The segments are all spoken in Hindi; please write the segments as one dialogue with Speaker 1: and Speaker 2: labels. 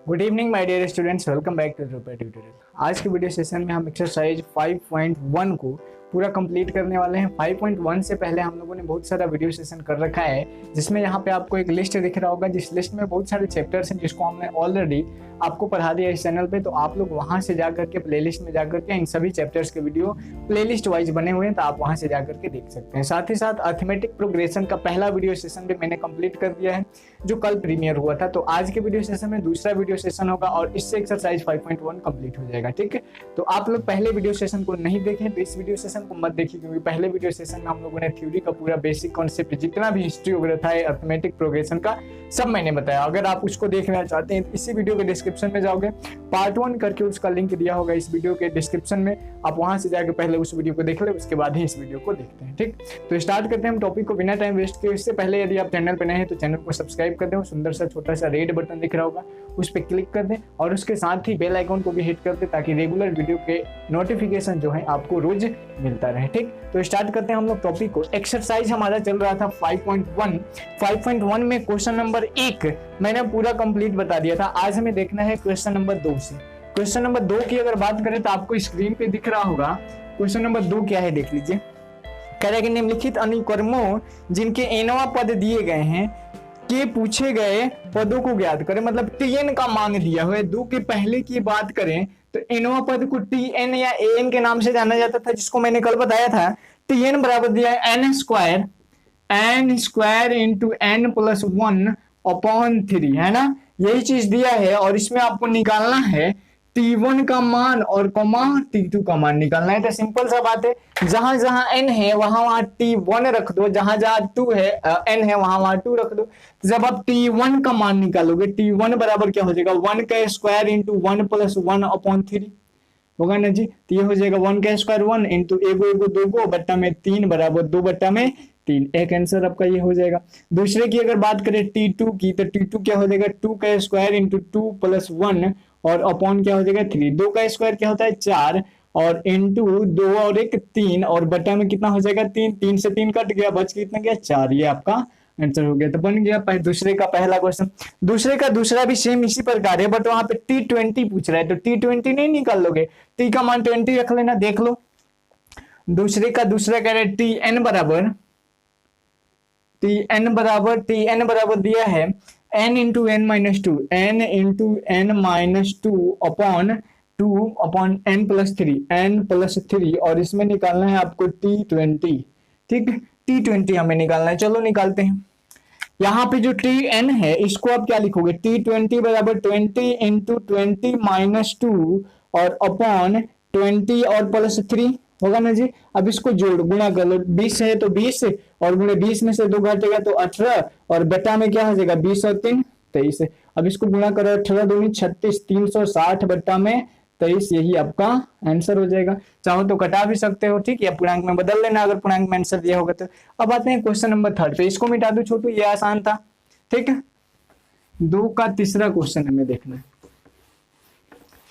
Speaker 1: Good evening my dear students, welcome back to रुपए ट्यूटोरियल। आज के वीडियो सेशन में हम एक्सरसाइज 5.1 को पूरा कंप्लीट करने वाले हैं। 5.1 से पहले हम लोगों ने बहुत सारा वीडियो सेशन कर रखा है, जिसमें यहाँ पे आपको एक लिस्ट दिख रहा होगा, जिस लिस्ट में बहुत सारे चैप्टर्स हैं जिसको हमने ऑलरेडी आपको पढ़ा दिया इस चैनल पे। तो आप लोग वहाँ से जाकर के प्लेलिस्ट में जाकर के इन सभी चैप्टर्स के वीडियो प्लेलिस्ट वाइज बने हुए हैं, तो आप वहाँ से जाकर के देख सकते हैं। साथ ही साथ अर्थमेटिक प्रोग्रेशन का पहला वीडियो सेशन भी मैंने कंप्लीट कर दिया है, जो कल प्रीमियर हुआ था। तो आज के वीडियो सेशन में दूसरा वीडियो सेशन होगा और इससे एक्सरसाइज 5.1 कंप्लीट हो जाएगा। ठीक है, तो आप लोग पहले वीडियो सेशन को नहीं देखें तो इस वीडियो सेशन को मत देखिए, क्योंकि पहले वीडियो सेशन में हम लोगों ने थ्योरी का पूरा बेसिक कॉन्सेप्ट, जितना भी हिस्ट्री वगैरह था अर्थमेटिक प्रोग्रेशन का, सब मैंने बताया। अगर आप उसको देखना चाहते हैं तो इसी वीडियो के डिस्क्रिप्शन में जाओगे, पार्ट 1 करके उसका लिंक दिया होगा इस वीडियो के डिस्क्रिप्शन में। आप वहां से जाकर पहले उस वीडियो को देख ले, उसके बाद ही इस वीडियो को देखते हैं। ठीक, तो स्टार्ट करते हैं हम टॉपिक को बिना टाइम वेस्ट किए। इससे पहले यदि आप चैनल पर नए हैं तो चैनल को सब्सक्राइब कर दें, सुंदर सा छोटा सा रेड बटन दिख रहा होगा, उस पर क्लिक कर दें और उसके साथ ही बेल आइकन को भी हिट कर दें, ताकि रेगुलर वीडियो के नोटिफिकेशन जो है आपको रोज मिलता रहे। ठीक, तो स्टार्ट करते हैं हम लोग टॉपिक को। एक्सरसाइज हमारा चल रहा था 5.1 में क्वेश्चन नंबर 1 मैंने पूरा कंप्लीट बता दिया था। आज हमें देखना है क्वेश्चन नंबर 2 से। क्वेश्चन नंबर 2 की अगर बात करें तो आपको स्क्रीन पे दिख रहा होगा। क्वेश्चन नंबर 2 क्या है देख लीजिए। कह रहा है कि निम्नलिखित अनुक्रमों जिनके एनवा पद दिए गए हैं के पूछे गए पदों को ज्ञात करें। मतलब टीएन का मान दिया हुआ है। 2 के पहले की बात करें तो एनवा पद को टीएन या एएन के नाम से जाना जाता था, जिसको मैंने कल बताया था। टीएन बराबर दिया है n square into n plus 1 upon 3, है ना, यही चीज दिया है। और इसमें आपको निकालना है T1 का मान और कॉमा T2 का मान निकालना है। तो सिंपल सा बात है, जहां जहां n है वहां वहां T1 रख दो, जहां जहां 2 है n है वहां वहां 2 रख दो। जब आप T1 का मान निकालोगे, T1 बराबर क्या हो जाएगा, 1 का स्क्वायर इंटू 1 प्लस 1 अपॉन 3 होगा ना जी। तो ये हो जाएगा 1 का स्क्वायर 1 इंटू एगो एगो दोगो बट्टा में 3 बराबर 2 बट्टा में 3। एक आंसर आपका ये हो जाएगा। दूसरे की अगर बात करें T2 की, तो T2 क्या हो जाएगा, 2 का स्क्वायर इंटू 2 प्लस 1 और अपॉन क्या हो जाएगा 3। 2 का स्क्वायर क्या होता है 4 और इंटू 2 और 1 3 और बटा में कितना हो जाएगा 3। 3 से 3 कट गया, बच कितना गया 4। ये आपका आंसर हो गया। तो बन गया दूसरे का पहला क्वेश्चन। दूसरे का दूसरा भी सेम इसी प्रकार है, बट वहां पे T20 पूछ रहा है, तो T20 नहीं निकाल लोगे, T का मान 20 रख लेना। देख लो, दूसरे का दूसरा कह रहे TN बराबर दिया है n into n minus two upon 2 upon n plus 3 और इसमें निकालना है आपको T20। ठीक, T20 हमें निकालना है। चलो निकालते हैं। यहाँ पे जो Tn है इसको आप क्या लिखोगे, T20 बराबर 20 इंटू 20 माइनस 2 और अपॉन 20 और प्लस 3 होगा ना जी। अब इसको जोड़ गुणा कर लो, 20 है तो 20 और गुणे 20 में से 2 घटेगा तो 18 और बटा में क्या हो जाएगा 20 और 3 23। अब इसको गुणा करो, 18 दूनी 36, 360 बट्टा में 23, यही आपका आंसर हो जाएगा। चाहो तो कटा भी सकते हो, ठीक, या पूर्णांक में बदल लेना अगर पूर्णांक में आंसर दिया होगा तो। अब आते हैं क्वेश्चन नंबर 3 पे। इसको मिटा दो छोटू, ये आसान था। ठीक है, 2 का तीसरा क्वेश्चन हमें देखना है।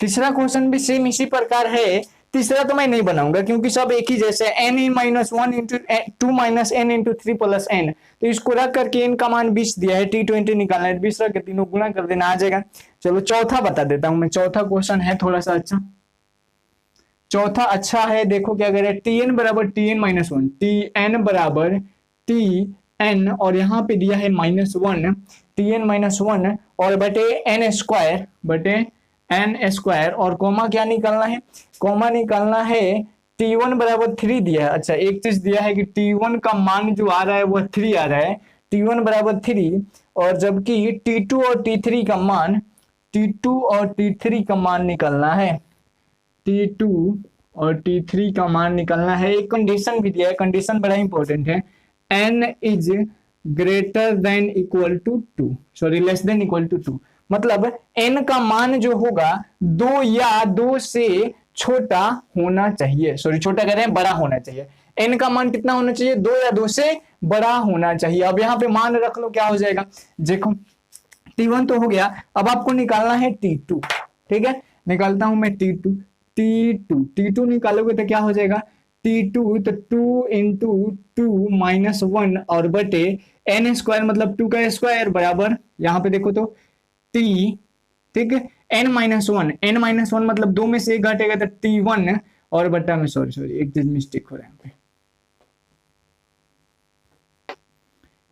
Speaker 1: तीसरा क्वेश्चन भी सेम इसी प्रकार है। तीसरा तो मैं नहीं बनाऊंगा क्योंकि सब एक ही जैसे n minus 1 into 2 minus n into 3 plus n। तो इसको रख करके n का मान 20 दिया है, T20 निकालना है, 20 रख के तीनों गुणा कर देना, आ जाएगा। चलो चौथा बता देता हूं मैं। चौथा क्वेश्चन है थोड़ा सा अच्छा, चौथा अच्छा है। देखो क्या कह रहे हैं, Tn बराबर Tn माइनस 1, Tn बराबर Tn और यहाँ पे दिया है माइनस 1, Tn माइनस 1 और बटे n स्क्वायर और कॉमा क्या निकालना है, कॉमा निकालना है T1 बराबर 3 दिया है। अच्छा, एक चीज दिया है कि T1 का मान जो आ रहा है वह 3 आ रहा है, T1 बराबर 3, और जबकि T2 और T3 का मान निकलना है, T2 और T3 का मान निकलना है। एक कंडीशन भी दिया है, कंडीशन बड़ा इंपॉर्टेंट है, n is greater than equal to 2, sorry less than equal to 2। मतलब n का मान जो होगा 2 या 2 से छोटा होना चाहिए, सॉरी छोटा कह रहे हैं, बड़ा होना चाहिए। n का मान कितना होना चाहिए, 2 या 2 से बड़ा होना चाहिए। अब यहाँ पे मान रख लो, क्या हो जाएगा, देखो T1 तो हो गया, अब आपको निकालना है T2। ठीक है, निकालता हूं मैं T2 निकालोगे तो क्या हो जाएगा, T2 तो 2 इंटू 2 माइनस 1 और बटे n स्क्वायर मतलब 2 का स्क्वायर बराबर, यहाँ पे देखो तो T ठीक है, n-1, n-1 मतलब 2 में से 1 घटेगा तो t1 और बटा में सॉरी एक चीज मिस्टेक हो रहा है यहाँ पे,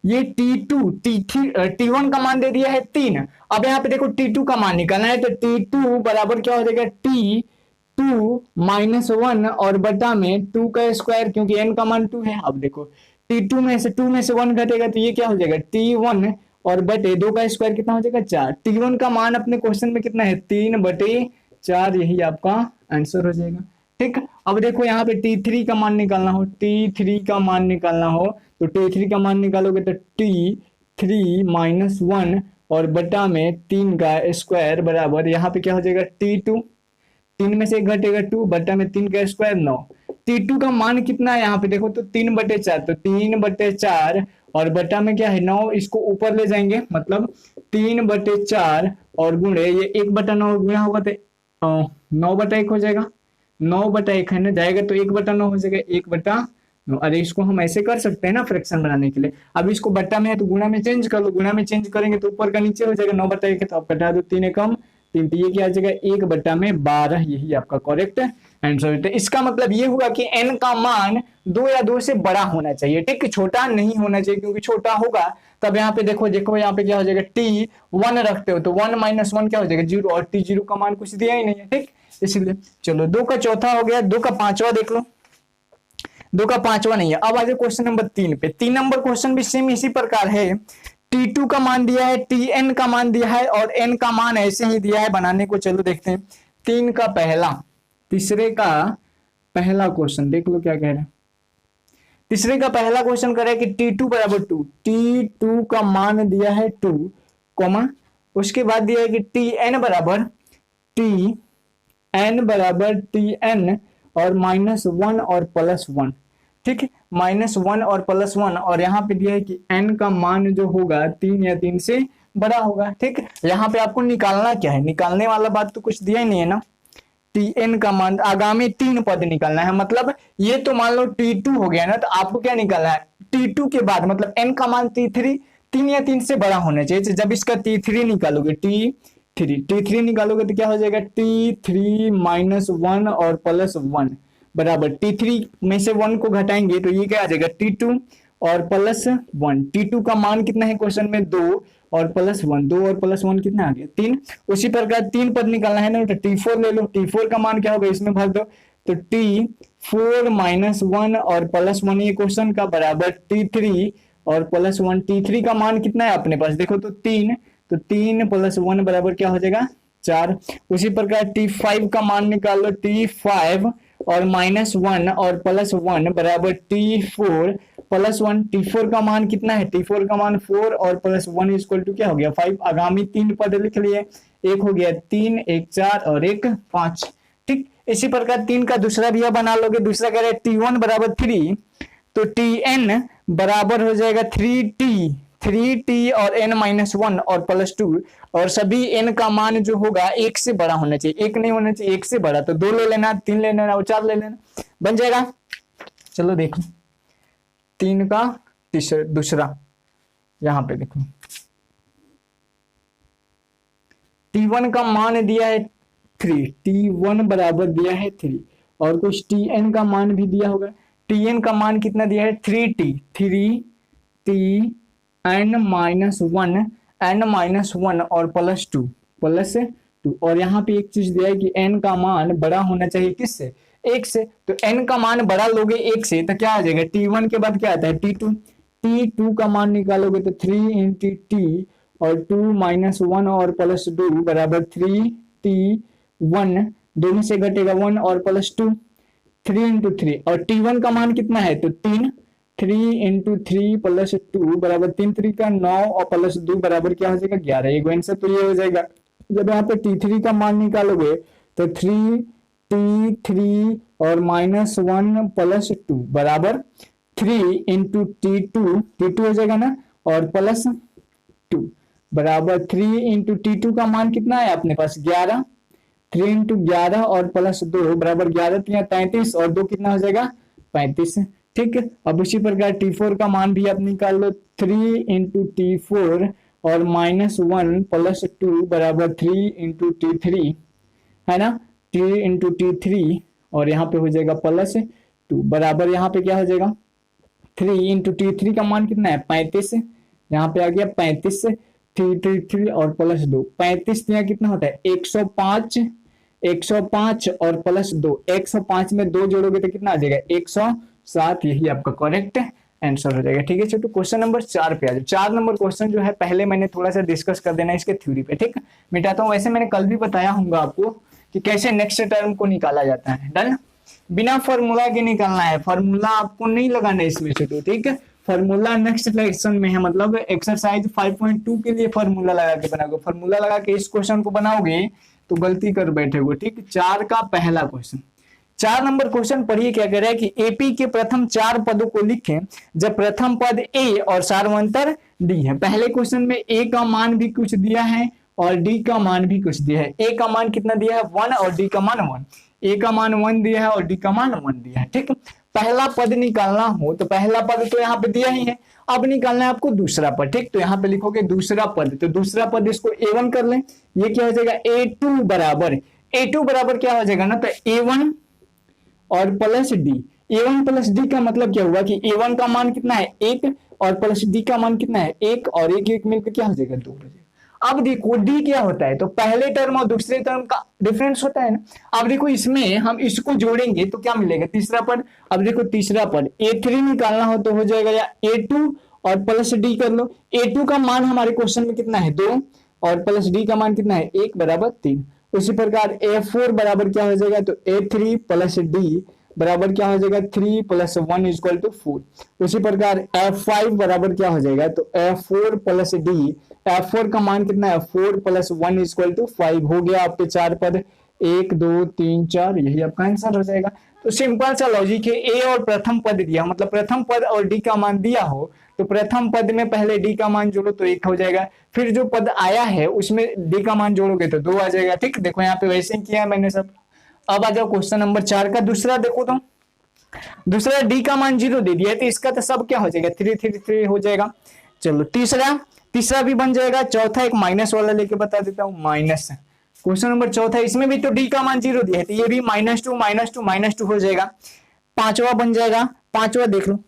Speaker 1: ये T2 T3 T1 का मान दे दिया है 3। अब यहाँ पे देखो T2 का मान निकालना है तो T2 बराबर क्या हो जाएगा T2 -1 और बटा में 2 का स्क्वायर, क्योंकि n का मान 2 है। अब देखो T2 में से 2 में से 1 घटेगा तो ये क्या हो जाएगा T1 और बटे 2 का स्क्वायर कितना हो जाएगा 4। T1 का मान अपने क्वेश्चन में कितना है 3/4, यही आपका आंसर हो जाएगा। ठीक, अब देखो यहाँ पे T3 का मान निकालना हो, T3 का मान निकालना हो तो T3 का मान निकालोगे तो T3 -1 और बटा में 3 का स्क्वायर बराबर यहाँ पे क्या हो जाएगा T2, 3 में से 1 घटेगा 2 बटा में 3 का स्क्वायर 9। T2 का मान कितना है यहाँ पे देखो तो 3/4, तो 3/4 और बटा में क्या है 9, इसको ऊपर ले जाएंगे मतलब 3/4 और गुणे ये 1/9 गुणा होगा तो 9/1 हो जाएगा, 9/1 है ना, जाएगा तो 1/9 हो जाएगा 1/9। अरे इसको हम ऐसे कर सकते हैं ना फ्रैक्शन बनाने के लिए, अब इसको बट्टा में है तो गुणा में चेंज कर लो, गुणा में चेंज करेंगे तो ऊपर का नीचे हो जाएगा 9/1 है तो आप घटा दो 3 एकम 3, तो ये क्या आ जाएगा 1/12, यही आपका करेक्ट आंसर। तो इसका मतलब ये हुआ कि n का मान 2 या 2 से बड़ा होना चाहिए, ठीक, छोटा नहीं होना चाहिए, क्योंकि छोटा होगा तब यहाँ पे देखो यहाँ पे क्या हो जाएगा T1 रखते हो तो 1 - 1 क्या हो जाएगा 0 और T0 का मान कुछ दिया ही नहीं है, ठीक, इसलिए चलो 2 का चौथा हो गया, 2 का पांचवा देख लो, 2 का पांचवा नहीं है। अब आ जाए क्वेश्चन नंबर 3 पे। 3 नंबर क्वेश्चन भी सेम इसी प्रकार है, T2 का मान दिया है, Tn का मान दिया है और n का मान ऐसे ही दिया है बनाने को। चलो देखते हैं 3 का पहला, तीसरे का पहला क्वेश्चन देख लो क्या कह रहे हैं। तीसरे का पहला क्वेश्चन कर रहा है कि T2 बराबर 2, T2 का मान दिया है 2 कॉमा, उसके बाद दिया है कि Tn बराबर Tn और -1 और +1, ठीक है, -1 और +1 और यहाँ पे दिया है कि n का मान जो होगा 3 या 3 से बड़ा होगा, ठीक। यहाँ पे आपको निकालना क्या है, निकालने वाला बात तो कुछ दिया ही नहीं है ना, Tn का मान आगामी 3 पद निकालना है, मतलब ये तो मान लो T2 हो गया ना, तो आपको क्या निकालना है T2 के बाद मतलब n का मान T3 3 या 3 से बड़ा होना चाहिए। जब इसका T3 निकालोगे T3 निकालोगे तो क्या हो जाएगा T3 -1 और +1 बराबर T3 में से 1 को घटाएंगे तो ये क्या आ जाएगा T2 और +1। T2 का मान कितना है क्वेश्चन में 2 और +1, 2 और +1 कितना आ गया 3। उसी प्रकार 3 पद निकालना है ना तो T4 ले लो, T4 का मान क्या होगा इसमें भर दो तो T4 -1 और +1 ये क्वेश्चन का बराबर T3 और +1। T3 का मान कितना है अपने पास देखो तो 3, तो 3 + 1 बराबर क्या हो जाएगा 4। उसी प्रकार T5 का मान निकाल लो, T5 और -1 और +1 बराबर T4 +1। T4 का मान कितना है, T4 का मान 4 और +1 इक्वल टू क्या हो गया 5। आगामी 3 पद लिख लिए, एक हो गया 3, एक 4 और एक 5, ठीक। इसी प्रकार 3 का दूसरा भी बना लोगे, दूसरा कह रहे हैं T1 बराबर 3 तो Tn बराबर हो जाएगा 3t और n-1 और +2 और सभी n का मान जो होगा 1 से बड़ा होना चाहिए, 1 नहीं होना चाहिए 1 से बड़ा, तो 2 ले लेना, 3 ले लेना और 4 ले लेना, बन जाएगा। चलो देखो 3 का दूसरा यहां पे देखो T1 का मान दिया है 3, T1 बराबर दिया है 3 और कुछ Tn का मान भी दिया होगा। Tn का मान कितना दिया है 3t n-1 और +2 और यहाँ पे एक चीज दिया है कि n का मान बड़ा होना चाहिए किससे 1 से, तो n का मान बड़ा लोगे 1 से तो क्या आ जाएगा T1 के बाद क्या आता है T2 का मान निकालोगे तो 3 × t और 2 -1 और +2 बराबर 3t1, 2 में से घटेगा 1 और +2 3 × 3 और T1 का मान कितना है तो 3 × 3 + 2 बराबर 3 3 का 9 और +2 बराबर क्या हो जाएगा 11। एक आंसर तो ये हो जाएगा। जब यहाँ पे T3 का मान निकालोगे तो 3t3 और -1 +2 बराबर 3 × T2 हो जाएगा ना और +2 बराबर 3 × T2 का मान कितना है अपने पास 11, 3 × 11 और +2 बराबर 11 3 33 और 2 कितना हो जाएगा 35, ठीक है। अब उसी प्रकार T4 का मान भी आप निकाल लो 3 × T4 और -1 + 2 बराबर 3 × T3 है ना, 3 × T3 और यहाँ पे हो जाएगा +2 बराबर यहाँ पे क्या हो जाएगा 3 × T3 का मान कितना है 35, यहाँ पे आ गया 35 से 3 और +2 35 यहाँ कितना होता है 105, 105 और +2 105 में 2 जोड़ोगे तो कितना आ जाएगा 107, यही आपका करेक्ट आंसर हो जाएगा। ठीक है छोटू, क्वेश्चन नंबर 4 पे आ जाओ। 4 नंबर क्वेश्चन जो है पहले मैंने थोड़ा सा डिस्कस कर देना इसके थ्योरी पे, ठीक मिटाता हूँ। वैसे मैंने कल भी बताया होगा आपको कि कैसे नेक्स्ट टर्म को निकाला जाता है। डन, बिना फॉर्मूला के निकालना है, फॉर्मूला आपको नहीं लगाना है इसमें छोटू, ठीक है। फॉर्मूला नेक्स्ट लेक्चर में है, मतलब एक्सरसाइज 5.2 के लिए फॉर्मूला लगा के बनाओगे। फॉर्मूला लगा के इस क्वेश्चन को बनाओगे तो गलती कर बैठेगो, ठीक। 4 का पहला क्वेश्चन, 4 नंबर क्वेश्चन पढ़िए क्या कह रहा है कि एपी के प्रथम 4 पदों को लिखें जब प्रथम पद ए और सार्वंतर डी है। पहले क्वेश्चन में ए का मान भी कुछ दिया है और डी का मान भी कुछ दिया है। ए का मान कितना दिया है 1 और डी का मान 1, ए का मान 1 दिया है और डी का मान 1 दिया है, ठीक। पहला पद निकालना हो तो पहला पद तो यहाँ पे दिया ही है, अब निकालना है आपको दूसरा पद, ठीक। तो यहाँ पे लिखोगे दूसरा पद, तो दूसरा पद इसको A1 कर लें, ये क्या हो जाएगा A2 बराबर क्या हो जाएगा ना, तो A1 और plus D. A1 plus D का मतलब क्या हुआ कि A1 का मान कितना है 1 और प्लस डी का मान कितना है 1 और 1 1 मिलकर क्या हो जाएगा 2 हो जाएगा। अब देखो डी क्या होता है, तो पहले टर्म और दूसरे टर्म का डिफरेंस होता है ना। अब देखो इसमें हम इसको जोड़ेंगे तो क्या मिलेगा तीसरा पद। अब देखो तीसरा पद A3 निकालना हो तो हो जाएगा या A2 और प्लस डी कर लो। A2 का मान हमारे क्वेश्चन में कितना है 2 और प्लस डी का मान कितना है 1 बराबर 3। उसी प्रकार A4 बराबर क्या हो जाएगा, तो A3 प्लस डी बराबर क्या हो जाएगा 3 + 1 = 4। उसी प्रकार F5 बराबर क्या हो जाएगा, तो F4 प्लस डी, F4 का मान कितना है 4 + 1 = 5। हो गया आपके 4 पद 1 2 3 4, यही आपका आंसर हो जाएगा। तो सिंपल सा लॉजिक है, ए और प्रथम पद दिया मतलब प्रथम पद और डी का मान दिया हो तो प्रथम पद में पहले डी का मान जोड़ो तो 1 हो जाएगा, फिर जो पद आया है उसमें डी का मान जोड़ोगे तो 2 आ जाएगा, ठीक। देखो यहाँ पे वैसे ही किया है मैंने सब। अब आ जाओ क्वेश्चन नंबर 4 का दूसरा देखो, तो दूसरा डी का मान 0 दे दिया है तो इसका तो सब क्या हो जाएगा 3 3 3 हो जाएगा। चलो तीसरा भी बन जाएगा। चौथा एक माइनस वाला लेके बता देता हूँ, माइनस क्वेश्चन नंबर चौथा, इसमें भी तो डी का मान 0 दिया है तो ये भी -2 हो जाएगा। पांचवा बन जाएगा, पांचवा देख लो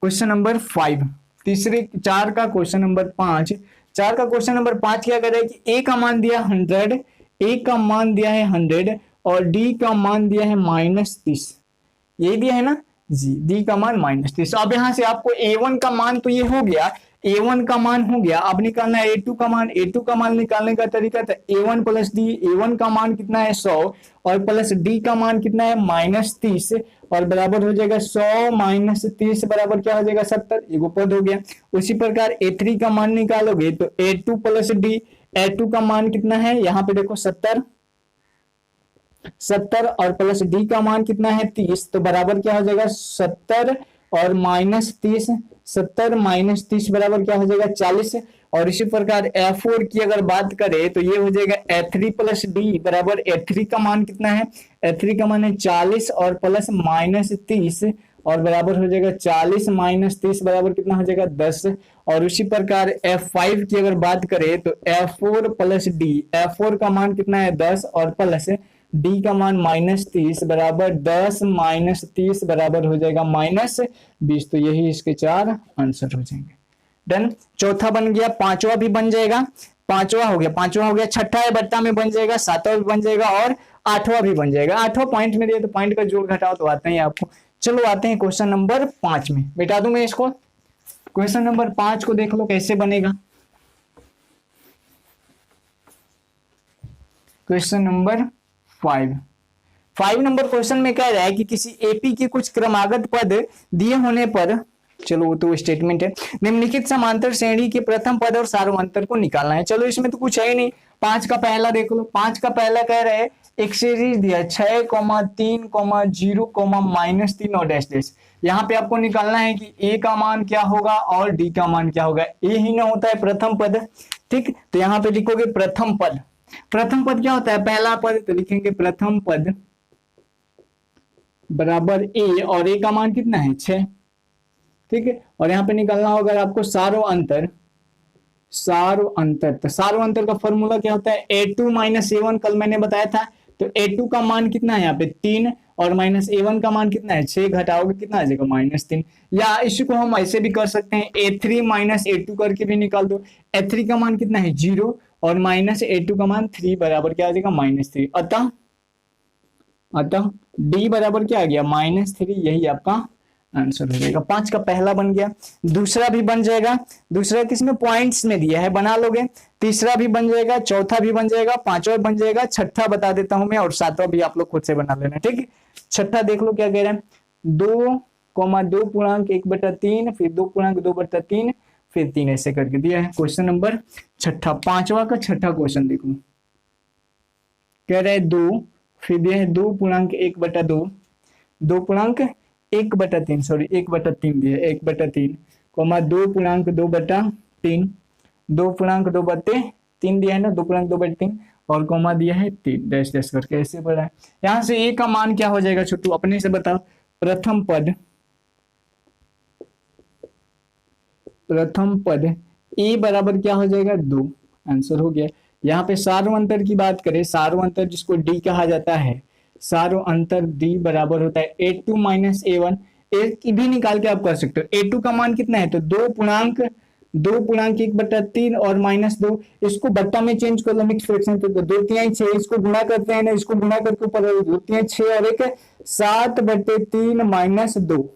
Speaker 1: क्वेश्चन नंबर 5। तीसरे 4 का क्वेश्चन नंबर 5, 4 का क्वेश्चन नंबर 5 क्या कर रहा है कि ए का मान दिया 100, ए का मान दिया है 100 और डी का मान दिया है -30, यही दिया है ना जी, डी का मान -30। अब यहां से आपको A1 का मान तो ये हो गया, A1 का मान हो गया, अब निकालना है A2 का मान। A2 का मान निकालने का तरीका था A1 प्लस डी, A1 का मान कितना है 100 और प्लस डी का मान कितना है -30 और बराबर हो जाएगा 100 - 30 बराबर क्या हो जाएगा 70, एक पद हो गया। उसी प्रकार A3 का मान निकालोगे तो A2 प्लस डी, A2 का मान कितना है यहाँ पे देखो 70 और प्लस डी का मान कितना है 30, तो बराबर क्या हो जाएगा 70 और -30, 70 - 30 बराबर क्या हो जाएगा 40। और इसी प्रकार F4 की अगर बात करें तो ये हो जाएगा A3 प्लस डी बराबर A3 का मान कितना है, A3 का मान है 40 और प्लस -30 और बराबर हो जाएगा 40 - 30 बराबर कितना हो जाएगा 10। और उसी प्रकार F5 की अगर बात करें तो F4 प्लस डी, F4 का मान कितना है 10 और प्लस डी का मान -30 बराबर 10 - 30 बराबर हो जाएगा -20। तो यही इसके 4 आंसर हो जाएंगे। डन, चौथा बन गया, पांचवा भी बन जाएगा, पांचवा हो गया, छठा है बट्टा में बन जाएगा, सातवां भी बन जाएगा और आठवां भी बन जाएगा। आठवां पॉइंट में दिया तो पॉइंट का जोड़ घटाओ तो आता है आपको। चलो आते हैं क्वेश्चन नंबर 5 में, मिटा दूं मैं इसको। क्वेश्चन नंबर 5 को देख लो कैसे बनेगा। क्वेश्चन नंबर 5 नंबर क्वेश्चन में कह रहा है कि किसी एपी के कुछ क्रमागत पद दिए होने पर, चलो वो तो स्टेटमेंट है, निम्नलिखित समांतर श्रेणी के प्रथम पद और सार्वंतर को निकालना है। चलो इसमें तो कुछ है ही नहीं। 5 का पहला देख लो, 5 का पहला कह रहा है एक सीरीज दिया 6, 3, 0, -3 और डैश डैश। यहाँ पे आपको निकालना है कि ए का मान क्या होगा और डी का मान क्या होगा। ए ही ना होता है प्रथम पद, ठीक। तो यहाँ पे लिखोगे प्रथम पद। प्रथम पद क्या होता है पहला पद, तो लिखेंगे प्रथम पद बराबर ए और ए का मान कितना है 6, ठीक है। और यहाँ पे निकालना होगा आपको सारो अंतर, सार्व अंतर। तो सार्व अंतर का फॉर्मूला क्या होता है, a2 माइनस a1 कल मैंने बताया था। तो a2 का मान कितना है यहाँ पे 3 और माइनस a1 का मान कितना है 6, घटाओगे कितना आ जाएगा -3। या इसको हम ऐसे भी कर सकते हैं a3 माइनस a2 करके भी निकाल दो। a3 का मान कितना है 0 और माइनस a2 का मान 3 बराबर क्या आ जाएगा -3। अतः d बराबर क्या आ गया -3। यही आपका आंसर हो जाएगा। 5 का पहला बन गया, दूसरा भी बन जाएगा। दूसरा किसमें पॉइंट्स में दिया है, बना लोगे। तीसरा भी बन जाएगा, चौथा भी बन जाएगा, पांचवा बन जाएगा, छठा बता देता हूं मैं, और सातवां भी आप लोग खुद से बना लेना, ठीक है। छठा देख लो क्या कह रहे हैं, 2,2 पूर्णांक 1/3, फिर 2 पूर्णांक 2/3, फिर 3 ऐसे करके दिया है। क्वेश्चन नंबर छठा, पांचवा का छठा क्वेश्चन देख लो। कह रहे 2, फिर दिया है 2 पूर्णांक 1/2, 2 पूर्णांक 1/3, सॉरी 1/3 दिया है, 1/3, 2 पूर्णांक 2/3, 2 पूर्णांक 2/3 दिया है ना, 2 पूर्णांक 2/3, और कोमा दिया है 3 डैश डैश करके ऐसे पढ़ा है। यहां से ए का मान क्या हो जाएगा छोटू, अपने से बताओ। प्रथम पद ए बराबर क्या हो जाएगा 2, आंसर हो गया। यहाँ पे सार्व अंतर की बात करें, सार्व अंतर जिसको डी कहा जाता है, सार्व अंतर डी बराबर होता है a2 माइनस a1। ए की भी निकाल के आप कर सकते हो। a2 का मान कितना है, तो 2 पूर्णांक 1/3 और -2, इसको बट्टा में चेंज कर लो, मिक्स फ्रैक्शन पे, तो 2 3 6, इसको गुणा करते हैं ना, इसको गुणा करके ऊपर 2 3 6 और 1 7/3 -2।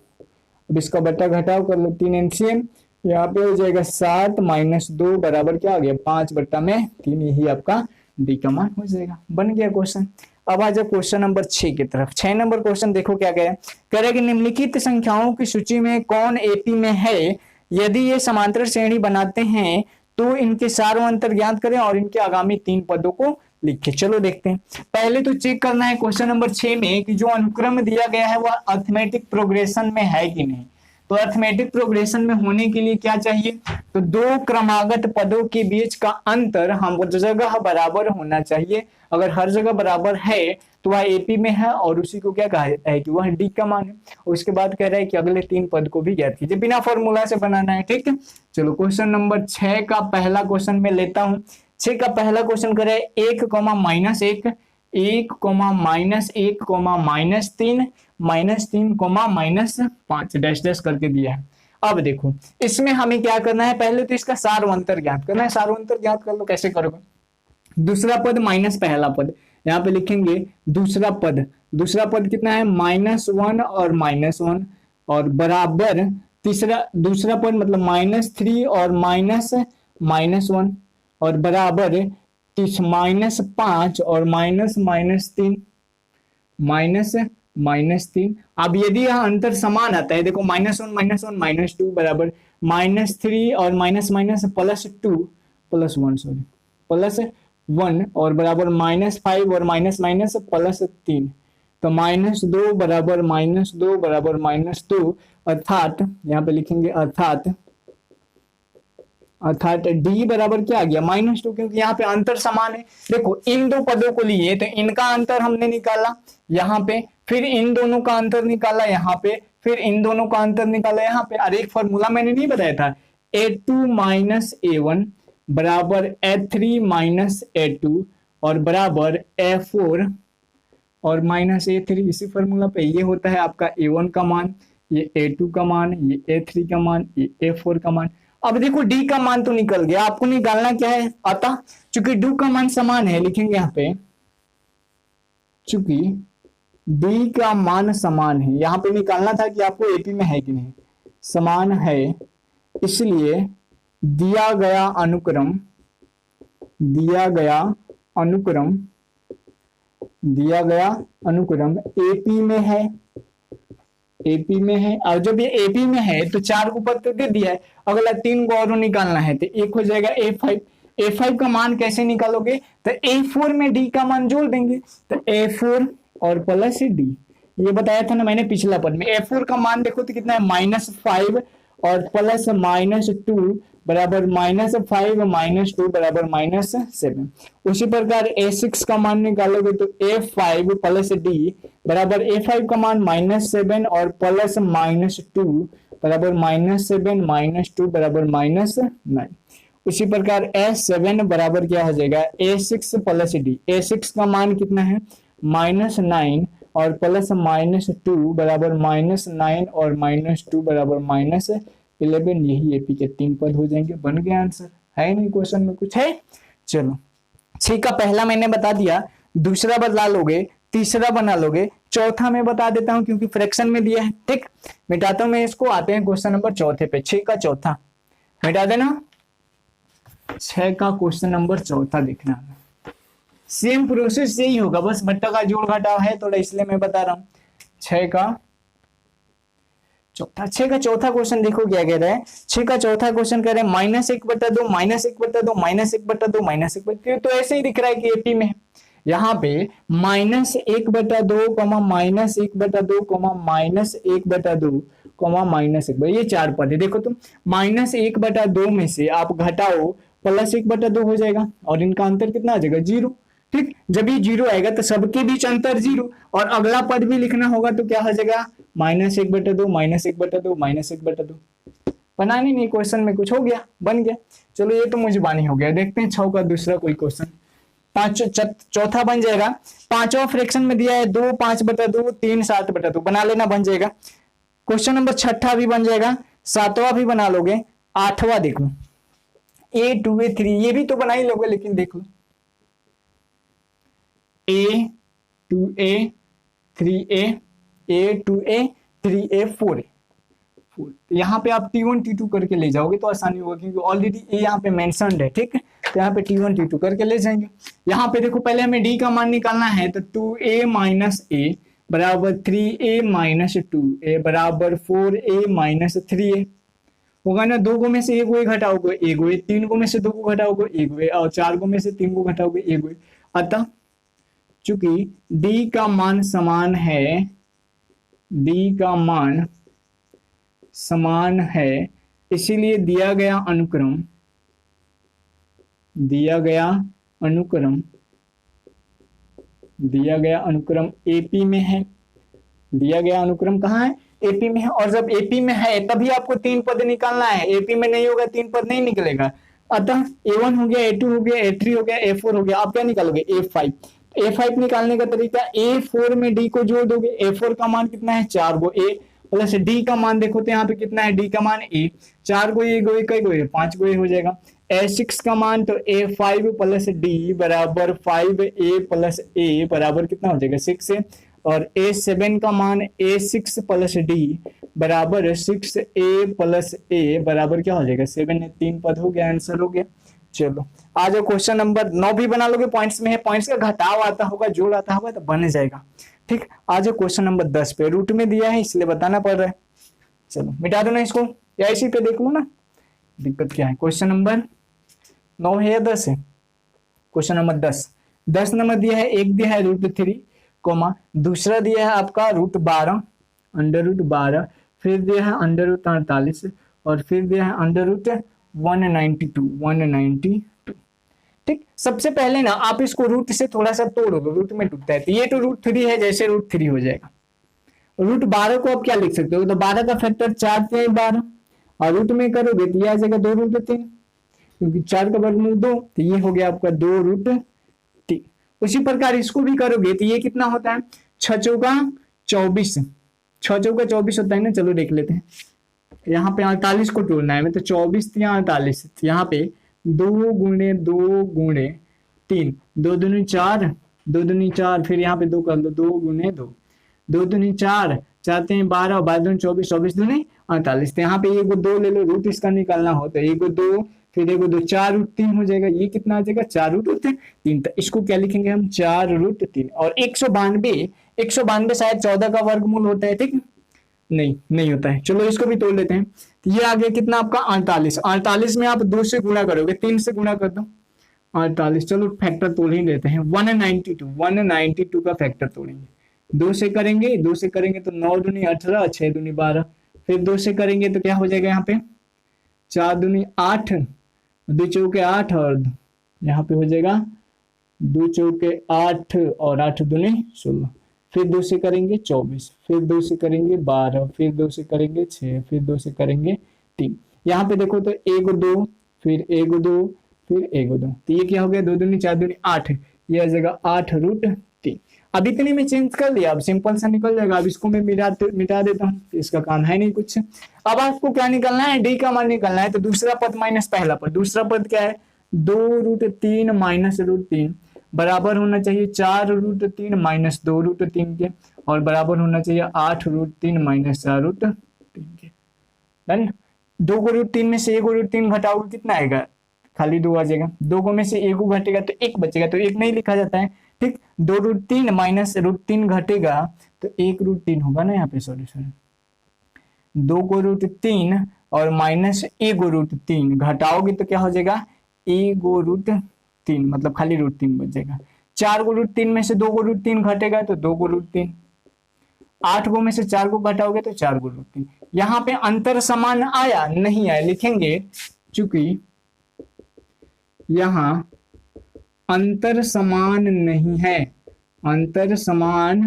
Speaker 1: अब इसका बट्टा घटाव कर लो, 3 एलसीएम, यहाँ पे हो जाएगा 7 -2 बराबर क्या आ गया 5/3। यही आपका डी का मान हो जाएगा। बन गया क्वेश्चन। अब आ जाओ क्वेश्चन नंबर 6 की तरफ। 6 नंबर क्वेश्चन देखो क्या कह रहा है कि निम्नलिखित संख्याओं की सूची में कौन एपी में है, यदि ये समांतर श्रेणी बनाते हैं तो इनके सार्व अंतर ज्ञात करें और इनके आगामी 3 पदों को लिखें। चलो देखते हैं। पहले तो चेक करना है क्वेश्चन नंबर 6 में कि जो अनुक्रम दिया गया है वह अरिथमेटिक प्रोग्रेशन में है कि नहीं। तो अरिथमेटिक प्रोग्रेशन में होने के लिए क्या चाहिए, तो 2 क्रमागत पदों के बीच का अंतर हम जगह बराबर होना चाहिए। अगर हर जगह बराबर है तो वह एपी में है, और उसी को क्या कहा जाता है कि वह डी का मान है। उसके बाद कह रहा है कि अगले 3 पद को भी ज्ञात कीजिए, बिना फॉर्मूला से बनाना है, ठीक है। चलो क्वेश्चन नंबर 6 का पहला क्वेश्चन में लेता हूं। 6 का पहला क्वेश्चन करे 1, -1, 1, -1, -3, -3, -5 डैश डैश करके दिया है। अब देखो इसमें हमें क्या करना है, पहले तो इसका सार्व अंतर ज्ञात करना है। सार्व अंतर ज्ञात कर लो, कैसे करोगे, दूसरा पद माइनस पहला पद, यहाँ पे लिखेंगे दूसरा पद। दूसरा पद कितना है -1 और -1, और बराबर तीसरा दूसरा पद मतलब -3 और -1, और बराबर -5 और -3। अब यदि यह अंतर समान आता है, देखो -1 -2 बराबर -3 और +2 +1 सॉरी +1 और बराबर -5 और +3, तो -2 बराबर -2 बराबर -2, अर्थात यहाँ पे लिखेंगे अर्थात d बराबर क्या आ गया -2, क्योंकि यहाँ पे अंतर समान है। देखो इन 2 पदों को लिए तो इनका अंतर हमने निकाला यहाँ पे, फिर इन दोनों का अंतर निकाला यहाँ पे, फिर इन दोनों का अंतर निकाला यहाँ पे। और एक फॉर्मूला मैंने नहीं बताया था, a2 माइनस a1 बराबर a3 a2 और बराबर a4 और -a3। इसी फॉर्मूला पे ये होता है आपका a1 का मान, ये a2 का मान, ये a3 का मान, ये a4 का मान। अब देखो d का मान तो निकल गया, आपको निकालना क्या है, अतः चूंकि d का मान समान है, लिखेंगे यहाँ पे चूंकि d का मान समान है, यहाँ पे निकालना था कि आपको एपी में है कि नहीं, समान है, इसलिए दिया गया अनुक्रम एपी में है। और जब ये एपी में है तो 4 को पद तो दे दिया है, अगला 3 को और निकालना है, तो एक हो जाएगा a5 का मान कैसे निकालोगे, तो a4 में d का मान जोड़ देंगे, तो a4 और प्लस d, ये बताया था ना मैंने पिछला पद में। a4 का मान देखो तो कितना है -5 और प्लस -2 बराबर -5 -2 बराबर -7। उसी प्रकार a6 का मान निकालोगे तो a5 प्लस d बराबर a5 का मान -7 और प्लस -2 बराबर -7 -2 बराबर -9। उसी प्रकार A7 बराबर क्या हो जाएगा, A6 प्लस डी। A6 का मान कितना है, -9 और प्लस -2 बराबर -9 और -2 बराबर -11। यही एपी के 3 पद हो जाएंगे। बन गया आंसर, है नहीं क्वेश्चन में कुछ है। चलो 6 का पहला मैंने बता दिया, दूसरा बदला लोगे, तीसरा बना लोगे, चौथा मैं बता देता हूं क्योंकि फ्रैक्शन में दिया है। ठीक, मिटाता हूं मैं इसको, आते हैं क्वेश्चन नंबर चौथे पे। 6 का चौथा मिटा देना। 6 का क्वेश्चन नंबर चौथा देखना, सेम प्रोसेस यही होगा, बस बट्टा का जोड़ घटाव है थोड़ा, इसलिए मैं बता रहा हूं। 6 का चौथा, 6 का चौथा क्वेश्चन देखो क्या कह रहा है। 6 का चौथा क्वेश्चन कह रहे हैं -1/2 -1/2 -1/2 -1/2। तो ऐसे ही दिख रहा है कि एपी में यहाँ पे -1/2 -1/2 -1/2 ये 4 पद है। देखो तुम -1/2 में से आप घटाओ +1/2 हो जाएगा और इनका अंतर कितना आ जाएगा, 0। ठीक, जब ये 0 आएगा तो सबके बीच अंतर 0 और अगला पद भी लिखना होगा तो क्या हो जाएगा, -1/2 -1/2 -1/2। बनाने नहीं, क्वेश्चन में कुछ हो गया, बन गया। चलो ये तो मुझे बानी हो गया। देखते हैं 6 का दूसरा कोई क्वेश्चन। चौथा बन जाएगा, पांचवा फ्रैक्शन में दिया है 2 5/2 3 7/2, बना लेना, बन जाएगा। क्वेश्चन नंबर 6 भी बन जाएगा, 7वां भी बना लोगे। 8वां देखो, A2 A3, ये भी तो बना ही लोगे, लेकिन देख लो A2A 3A A2A 3A 4A। यहाँ पे आप T1 T2 करके ले जाओगे तो आसानी होगा, क्योंकि ऑलरेडी ए यहाँ पे मेंशन्ड है। ठीक, तो यहाँ पे T1 T2 करके ले जाएंगे। यहाँ पे देखो पहले हमें डी का मान निकालना है, तो 2A - A बराबर 3A - 2A बराबर 4A - 3A होगा ना। 2 को में से 1 को घटाओगे 1, 3 को में से 2 को घटाओगे 1 और 4 को में से 3 को घटाओगे 1। अतः चूंकि डी का मान समान है, डी का मान समान है, इसीलिए दिया गया अनुक्रम एपी में है। दिया गया अनुक्रम कहाँ है, एपी में है। और जब एपी में है तभी आपको 3 पद निकालना है। एपी में नहीं होगा 3 पद नहीं निकलेगा। अतः A1 हो गया, A2 हो गया, A3 हो गया, A4 हो गया। आप क्या निकालोगे, A5। A5 निकालने का तरीका, A4 में D को जोड़ दोगे। A4 का मान कितना है, 4 गो A प्लस D का मान देखो तो यहाँ पे कितना है, D का मान A, 4 go A go A, कई गो A, 5 गो A हो जाएगा। A6 का मान तो A5 प्लस D बराबर 5A प्लस A बराबर कितना हो जाएगा, 6A। और A7 का मान A6 प्लस D बराबर 6A प्लस A बराबर क्या हो जाएगा, 7। 3 पद हो गया, आंसर हो गया। चलो आ जाओ, क्वेश्चन नंबर 9 भी बना लोगे, पॉइंट्स में है। पॉइंट्स का घटाव आता होगा, जोड़ आता होगा तो बन जाएगा। ठीक, आ जाओ क्वेश्चन नंबर 10 पे। रूट में दिया है इसलिए बताना पड़ रहा है। चलो मिटा दो ना इसको, या इसी पे देख लो ना, दिक्कत क्या है। क्वेश्चन नंबर 9 है या 10 है, क्वेश्चन नंबर 10 नंबर दिया है, एक दिया है √3 कोमा, दूसरा दिया है आपका √12 √12, फिर दिया है √48 और फिर दिया है √192। ठीक, सबसे पहले ना आप इसको रूट से थोड़ा सा तोड़ दो, रूट में टूटता है तो ये तो √3 है, जैसे √3 हो जाएगा। √12 को आप क्या लिख सकते हो, तो 12 का फैक्टर 4 से 12 और रूट में करोगे तो ये आ जाएगा 2√3, क्योंकि 4 का वर्गमूल 2, तो ये हो गया आपका 2√3। उसी प्रकार इसको भी करोगे तो ये कितना होता है, 6 चौका 24, 6 चौका 24 होता है ना। चलो देख लेते हैं, यहाँ पे 48 को तोड़ना है, तो 24 या 48, यहाँ पे 2 गुणे 2 गुणे 3, 2 दूनी 4, 2 दूनी 4, फिर यहाँ पे 2 कर लो, 2 गुणे 2, 2 दूनी 4, 4 3 12, 12 दूनी 24, 24 दूनी 48। तो यहाँ पे ये 2 ले लो, रूट इसका निकालना हो तो ये 2, फिर ये 2, 4√3 हो जाएगा। ये कितना आ जाएगा, 4√3। तो इसको क्या लिखेंगे हम, 4√3। और 192 शायद 14 का वर्गमूल होता है। ठीक, नहीं होता है। चलो इसको भी तोड़ लेते हैं। तो ये आ गया कितना आपका 48 में आप 2 से गुणा करोगे, 3 से गुणा कर दो 48। चलो फैक्टर तोड़ ही लेते हैं, 192 का फैक्टर तोड़ेंगे। 2 से करेंगे तो 9 दूनी 18, 6 दूनी 12, फिर 2 से करेंगे तो क्या हो जाएगा, यहाँ पे 4 दूनी 8, 2 चौके 8 और यहाँ पे हो जाएगा 2 चौके 8 और 8 दूनी 16, फिर 2 से करेंगे 24, फिर 2 से करेंगे 12, फिर 2 से करेंगे 6, फिर 2 से करेंगे 3। यहाँ पे देखो तो 1 2, फिर 1 2 फिर 1 2, तो ये क्या हो गया 2 दूनी 4 दूनी 8, ये आ जाएगा 8√3। अब इतने में चेंज कर लिया, अब सिंपल सा निकल जाएगा। अब इसको मैं मिटा देता हूँ, इसका काम है नहीं कुछ। अब आपको क्या निकलना है, डी का मान निकलना है। तो दूसरा पद माइनस पहला पद, दूसरा पद क्या है 2√3 माइनस √3 बराबर होना चाहिए 4√3 माइनस 2√3 के, और बराबर होना चाहिए 8√3 माइनस 4√3 के। डन। 2 को √3 में से 1 को √3 घटाओगे कितना आएगा, खाली 2 आ जाएगा। 2 को में से 1 को घटेगा तो 1 बचेगा, तो 1 नहीं लिखा जाता है। ठीक, 2√3 माइनस √3 घटेगा तो 1√3 होगा ना यहाँ पे सॉल्यूशन। 2 को √3 और माइनस 1 को √3 घटाओगे तो क्या हो जाएगा 1 को √3, मतलब खाली √3 बच जाएगा। 4 को √3 में से 2 को √3 घटेगा तो 2 को √3, 8 को में से 4 को घटाओगे तो 4 को √3। यहाँ पे अंतर समान आया नहीं आया, लिखेंगे चूंकि यहाँ अंतर समान नहीं है, अंतर समान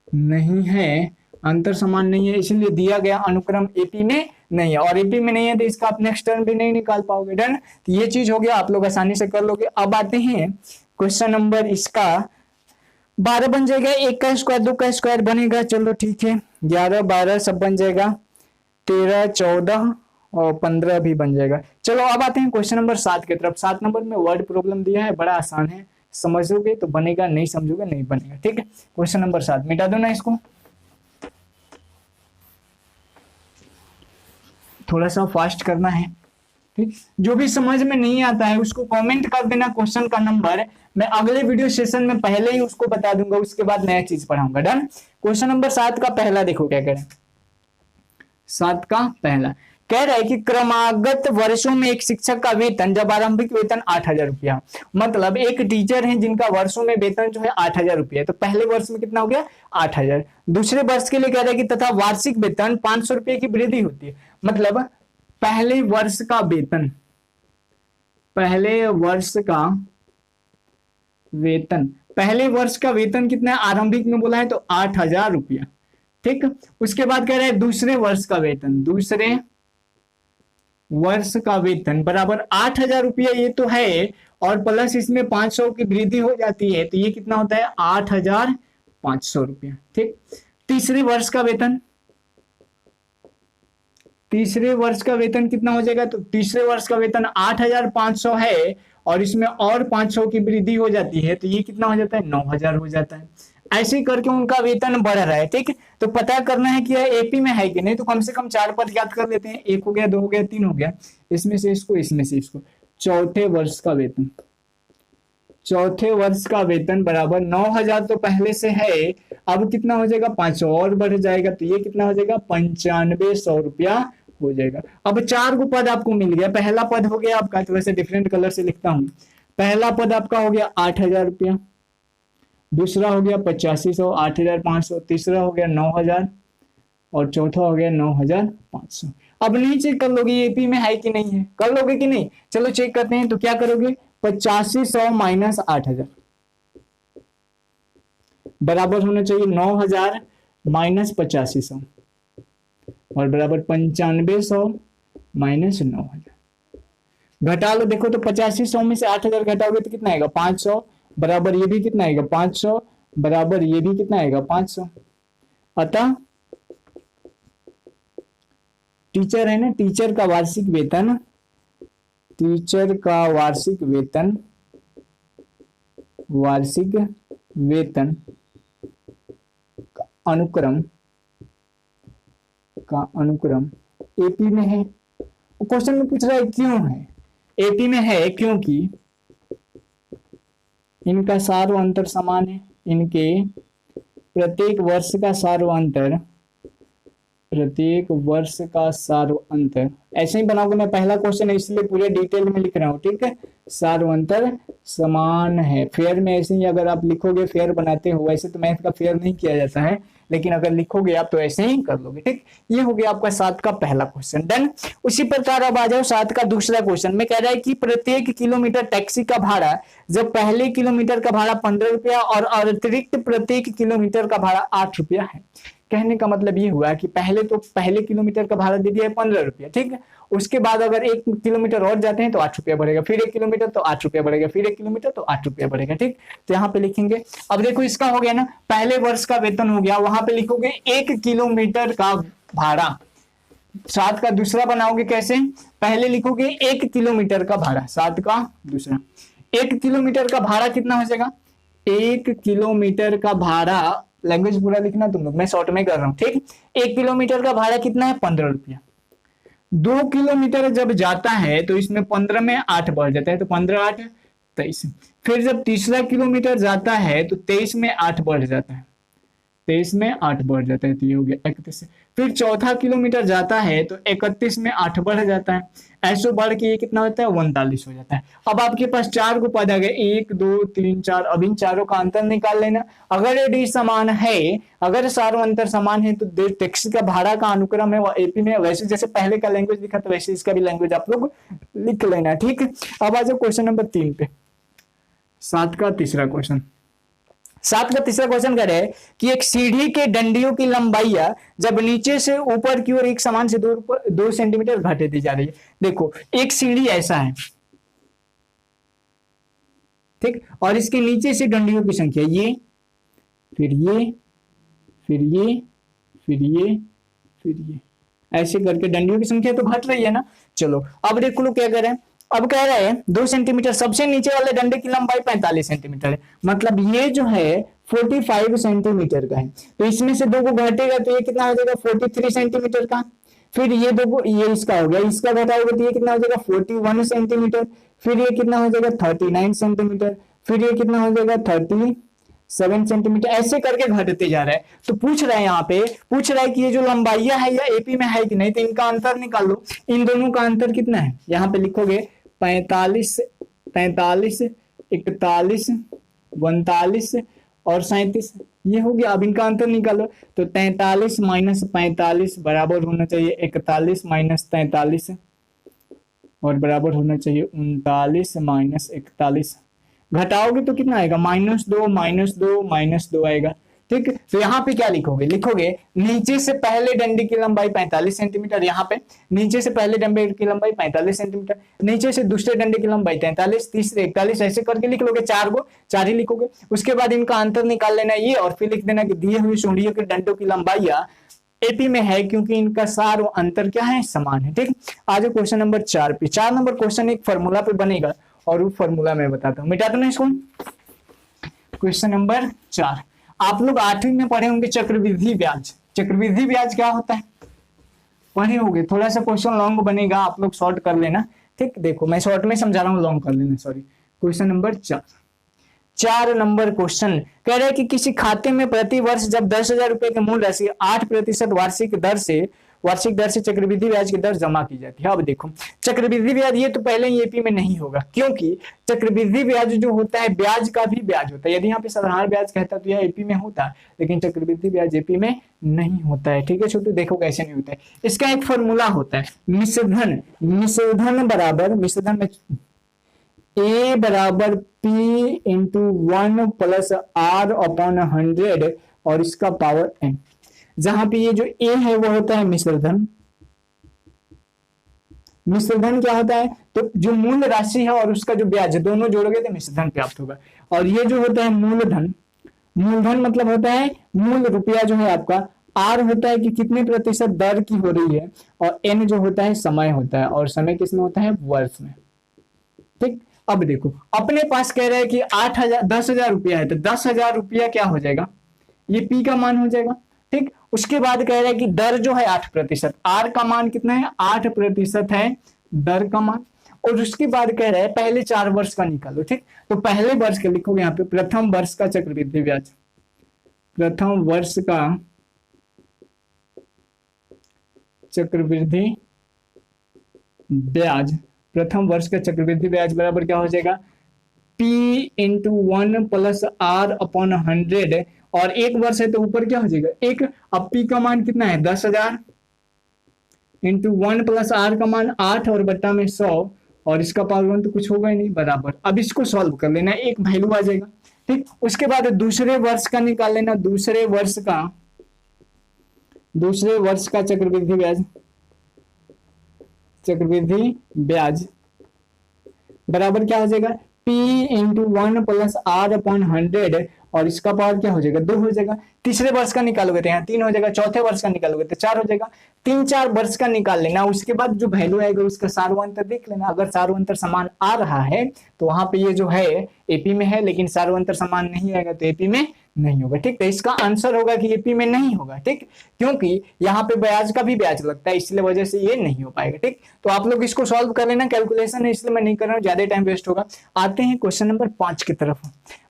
Speaker 1: नहीं है, अंतर समान नहीं है, इसलिए दिया गया अनुक्रम एपी में नहीं है, और एपी में नहीं है तो इसका आप नेक्स्ट टर्म भी नहीं निकाल पाओगे। डन। तो ये चीज हो गया, आप लोग आसानी से कर लोगे। अब आते हैं क्वेश्चन नंबर इसका 12 बन जाएगा, 1 का स्क्वायर 2 का स्क्वायर बनेगा, चलो ठीक है, 11 12 सब बन जाएगा, 13 14 और 15 भी बन जाएगा। चलो अब आते हैं क्वेश्चन नंबर 7 की तरफ। 7 नंबर में वर्ड प्रॉब्लम दिया है, बड़ा आसान है, समझोगे तो बनेगा, नहीं समझोगे नहीं बनेगा। ठीक है, क्वेश्चन नंबर 7 मिटा दो ना इसको, थोड़ा सा फास्ट करना है। ठीक, जो भी समझ में नहीं आता है उसको कमेंट कर देना क्वेश्चन का नंबर, मैं अगले वीडियो सेशन में पहले ही उसको बता दूंगा, उसके बाद नया चीज पढ़ाऊंगा। डन। क्वेश्चन नंबर 7 का पहला देखो क्या करें। 7 का पहला कह रहा है कि क्रमागत वर्षों में एक शिक्षक का वेतन, जब आरंभिक वेतन 8,000 रुपया, मतलब एक टीचर है जिनका वर्षों में वेतन जो है 8,000 रुपया, तो पहले वर्ष में कितना हो गया 8,000। दूसरे वर्ष के लिए कह रहा है कि तथा वार्षिक वेतन 500 रुपये की वृद्धि होती है, मतलब पहले वर्ष का वेतन, पहले वर्ष का वेतन, पहले वर्ष का वेतन कितना है, आरंभिक में बोला है तो 8,000 रुपया। ठीक, उसके बाद कह रहे हैं दूसरे वर्ष का वेतन, दूसरे वर्ष का वेतन बराबर 8,000 रुपया, ये तो है, और प्लस इसमें 500 की वृद्धि हो जाती है, तो ये कितना होता है 8,500 रुपया। ठीक, तीसरे वर्ष का वेतन, तीसरे वर्ष का वेतन कितना हो जाएगा, तो तीसरे वर्ष का वेतन 8,500 है, और इसमें और 500 की वृद्धि हो जाती है, तो ये कितना हो जाता है 9,000 हो जाता है। ऐसे करके उनका वेतन बढ़ रहा है। ठीक, तो पता करना है कि यह एपी में है कि नहीं, तो कम से कम 4 पद याद कर लेते हैं, 1 हो गया 2 हो गया 3 हो गया, इसमें से इसको इसमें से इसको। चौथे वर्ष का वेतन, चौथे वर्ष का वेतन बराबर 9,000 तो पहले से है, अब कितना हो जाएगा 500 और बढ़ जाएगा, तो ये कितना हो जाएगा 9500 रुपया हो जाएगा। अब 4 को पद आपको मिल गया, पहला पद हो गया आपका, तो वैसे डिफरेंट कलर से लिखता हूं, पहला पद आपका हो गया 8,000 रुपया, दूसरा हो गया 8500, 8,500, तीसरा हो गया 9,000, और चौथा हो गया 9,500। अब नहीं चेक कर लोगे एपी में है कि नहीं है, कर लोगे कि नहीं, चलो चेक करते हैं। तो क्या करोगे 8500 माइनस 8,000 बराबर होना चाहिए 9,000 माइनस 8500, और बराबर 9500 माइनस 9,000। घटा लो, देखो तो 8500 में से 8,000 घटाओगे तो कितना आएगा 500, बराबर ये भी कितना आएगा 500, बराबर ये भी कितना आएगा 500। अतः टीचर है ना, टीचर का वार्षिक वेतन, टीचर का वार्षिक वेतन, वार्षिक वेतन का अनुक्रम, का अनुक्रम एपी में है। क्वेश्चन में पूछ रहा है क्यों है एपी में है, क्योंकि इनका सार्व अंतर समान है, इनके प्रत्येक वर्ष का सार्व अंतर, प्रत्येक वर्ष का सार्व अंतर, ऐसे ही बनाओगे, मैं पहला क्वेश्चन है इसलिए पूरे डिटेल में लिख रहा हूं। ठीक है, सार्व अंतर समान है। फेयर में ऐसे ही अगर आप लिखोगे, फेयर बनाते हो, वैसे तो मैथ का फेयर नहीं किया जाता है, लेकिन अगर लिखोगे आप तो ऐसे ही कर लोगे। ठीक, ये हो गया आपका 7 का पहला क्वेश्चन। डन। उसी प्रकार अब आ जाओ 7 का दूसरा क्वेश्चन में, कह रहा है कि प्रत्येक किलोमीटर टैक्सी का भाड़ा, जब पहले किलोमीटर का भाड़ा 15 रुपया और अतिरिक्त प्रत्येक किलोमीटर का भाड़ा 8 रुपया है, कहने का मतलब ये हुआ कि पहले किलोमीटर का भाड़ा दे दिया है 15 रुपया, ठीक है। उसके बाद अगर 1 किलोमीटर और जाते हैं तो 8 रुपया बढ़ेगा, फिर 1 किलोमीटर तो 8 रुपया बढ़ेगा, फिर 1 किलोमीटर तो 8 रुपया बढ़ेगा, ठीक। तो यहाँ पे लिखेंगे, अब देखो इसका हो गया ना, पहले वर्ष का वेतन हो गया, वहां पे लिखोगे 1 किलोमीटर का भाड़ा। 7 का दूसरा बनाओगे कैसे, पहले लिखोगे 1 किलोमीटर का भाड़ा, 7 का दूसरा। 1 किलोमीटर का भाड़ा कितना हो जाएगा, 1 किलोमीटर का भाड़ा, लैंग्वेज पूरा लिखना तुम लोग, मैं शॉर्ट में कर रहा हूं, ठीक। 1 किलोमीटर का भाड़ा कितना है, 15 रुपया। 2 किलोमीटर जब जाता है तो इसमें 15 में 8 बढ़ जाता है, तो 15 8 23। फिर जब तीसरा किलोमीटर जाता है तो 23 में 8 बढ़ जाता है, 23 में 8 बढ़ जाता है, तो ये हो गया 31। फिर चौथा किलोमीटर जाता है तो 31 में 8 बढ़ जाता है, ऐसे बढ़ के ये कितना होता है, 39 हो जाता है। अब आपके पास 4 को पद आ गए, 1 2 3 4, अब इन चारों का अंतर निकाल लेना। अगर ये डी समान है, अगर सारों अंतर समान है तो टैक्सी का भाड़ा का अनुक्रम है वो एपी में, वैसे जैसे पहले का लैंग्वेज लिखा था वैसे इसका भी लैंग्वेज आप लोग लिख लेना, ठीक है। अब आ जाओ क्वेश्चन नंबर 3 पे, 7 का तीसरा क्वेश्चन। 7 का तीसरा क्वेश्चन कह रहे हैं कि एक सीढ़ी के डंडियों की लंबाई जब नीचे से ऊपर की ओर एक समान से 2 सेंटीमीटर घटे दी जा रही है। देखो एक सीढ़ी ऐसा है, ठीक, और इसके नीचे से डंडियों की संख्या ये, फिर ये, फिर ये, फिर ये, फिर ये, ऐसे करके डंडियों की संख्या तो घट रही है ना। चलो अब देखो लोग क्या कह रहे हैं, अब कह रहे हैं 2 सेंटीमीटर, सबसे नीचे वाले डंडे की लंबाई 45 सेंटीमीटर है, मतलब ये जो है 45 सेंटीमीटर का है, तो इसमें से 2 को घटेगा तो ये कितना हो जाएगा, 43 सेंटीमीटर का। फिर ये 2 को, ये इसका हो गया, इसका घटाओगे तो ये कितना हो जाएगा, 41 सेंटीमीटर। फिर ये कितना हो जाएगा, 39 सेंटीमीटर। फिर ये कितना हो जाएगा, 37 सेंटीमीटर, ऐसे करके घटते जा रहा है। तो पूछ रहा है, यहाँ पे पूछ रहा है कि ये जो लंबाइयां है या एपी में है कि नहीं, तो इनका अंतर निकाल लो। इन दोनों का अंतर कितना है, यहाँ पे लिखोगे 45, 41, 39 और 37, ये हो गया। अब इनका अंतर निकालो, तो 43 माइनस 45 बराबर होना चाहिए 41 माइनस 43 और बराबर होना चाहिए 39 माइनस 41। घटाओगे तो कितना आएगा, -2 -2 आएगा, ठीक। तो यहाँ पे क्या लिखोगे, लिखोगे नीचे से पहले डंडे की लंबाई 45 सेंटीमीटर, यहाँ पे नीचे से पहले डंडे की लंबाई 45 सेंटीमीटर, नीचे से दूसरे डंडे की लंबाई 43, तीसरे 41, ऐसे करके लिख लोगे। 4 ही लिखोगे। उसके बाद इनका अंतर निकाल लेना ये, और फिर लिख देना कि दिए हुए सुंडियों के डंडों की लंबाई एपी में है क्योंकि इनका सार और अंतर क्या है, समान है, ठीक। आज क्वेश्चन नंबर 4 पे, 4 नंबर क्वेश्चन एक फॉर्मूला पे बनेगा और वो फॉर्मूला मैं बताता हूँ, मिटा दो ना इसको। क्वेश्चन नंबर 4, आप लोग 8वीं में पढ़े होंगे चक्रवृद्धि ब्याज। चक्रवृद्धि ब्याज क्या होता है, पढ़े होंगे। थोड़ा सा क्वेश्चन लॉन्ग बनेगा, आप लोग शॉर्ट कर लेना, ठीक। देखो मैं शॉर्ट में समझा रहा हूँ, लॉन्ग कर लेना, sorry. Question number 4 number question कह रहे हैं कि किसी खाते में प्रति वर्ष जब 10,000 रुपए के मूल राशि 8% वार्षिक दर से चक्रवृद्धि ब्याज की दर जमा की जाती है। अब देखो चक्रवृद्धि ब्याज ये तो पहले ही एपी में नहीं होगा, क्योंकि चक्रवृद्धि ब्याज जो होता है ब्याज का भी ब्याज होता है। यदि यहाँ पे साधारण ब्याज कहता तो यह एपी में होता, लेकिन चक्रवृद्धि ब्याज एपी में नहीं होता है, ठीक है छोटू। देखो कैसे नहीं होता है, इसका एक फॉर्मूला होता है, मिश्रधन बराबर, मिश्रधन में ए बराबर P into 1 plus R upon 100 और इसका पावर n। जहां पे ये जो ए है वो होता है मिश्रधन। मिश्रधन क्या होता है, तो जो मूल राशि है और उसका जो ब्याज दोनों जोड़ोगे तो मिश्रधन प्राप्त होगा। और ये जो होता है मूलधन, मूलधन मतलब होता है मूल रुपया जो है आपका। आर होता है कि कितने प्रतिशत दर की हो रही है, और एन जो होता है समय होता है, और समय किसमें होता है, वर्ष में, ठीक। अब देखो अपने पास कह रहे हैं कि 10,000 रुपया है, तो 10,000 रुपया क्या हो जाएगा, ये पी का मान हो जाएगा, ठीक। उसके बाद कह रहे हैं कि दर जो है 8%, आर का मान कितना है, 8% है दर का मान। और उसके बाद कह रहे हैं पहले 4 वर्ष का निकालो, ठीक। तो पहले वर्ष का लिखोगे यहाँ पे, प्रथम वर्ष का चक्रवृद्धि ब्याज, प्रथम वर्ष का चक्रवृद्धि ब्याज, प्रथम वर्ष का चक्रवृद्धि ब्याज बराबर क्या हो जाएगा, P into 1 plus R upon 100, और 1 वर्ष है तो ऊपर क्या हो जाएगा 1। अब P का मान कितना है 10,000 इंटू 1 प्लस आर का मान 8 और बट्टा में 100, और इसका पावर 1 तो कुछ होगा ही नहीं, बराबर। अब इसको सॉल्व कर लेना, एक वैल्यू आ जाएगा, ठीक। उसके बाद दूसरे वर्ष का निकाल लेना, दूसरे वर्ष का दूसरे वर्ष का चक्रवृद्धि ब्याज, चक्रवृद्धि ब्याज बराबर क्या हो जाएगा, P into 1 plus R upon 100, और इसका पावर क्या हो जाएगा, 2 हो जाएगा। तीसरे वर्ष का निकालोगे तो यहाँ 3 हो जाएगा, चौथे वर्ष का निकालोगे तो 4 हो जाएगा। 3-4 वर्ष का निकाल लेना, उसके बाद जो वैल्यू आएगा उसका सार्वंतर देख लेना। अगर सार्वंतर समान आ रहा है तो वहां पे ये जो है एपी में है, लेकिन सार्वंतर समान नहीं आएगा तो एपी में नहीं होगा। ठीक, तो इसका आंसर होगा कि एपी में नहीं होगा। ठीक, क्योंकि यहाँ पे ब्याज का भी ब्याज लगता है, इसलिए वजह से ये नहीं हो पाएगा। ठीक, तो आप लोग इसको सॉल्व कर लेना, कैलकुलेशन है इसलिए मैं नहीं कर रहा हूँ, ज्यादा टाइम वेस्ट होगा। आते हैं क्वेश्चन नंबर 5 की तरफ।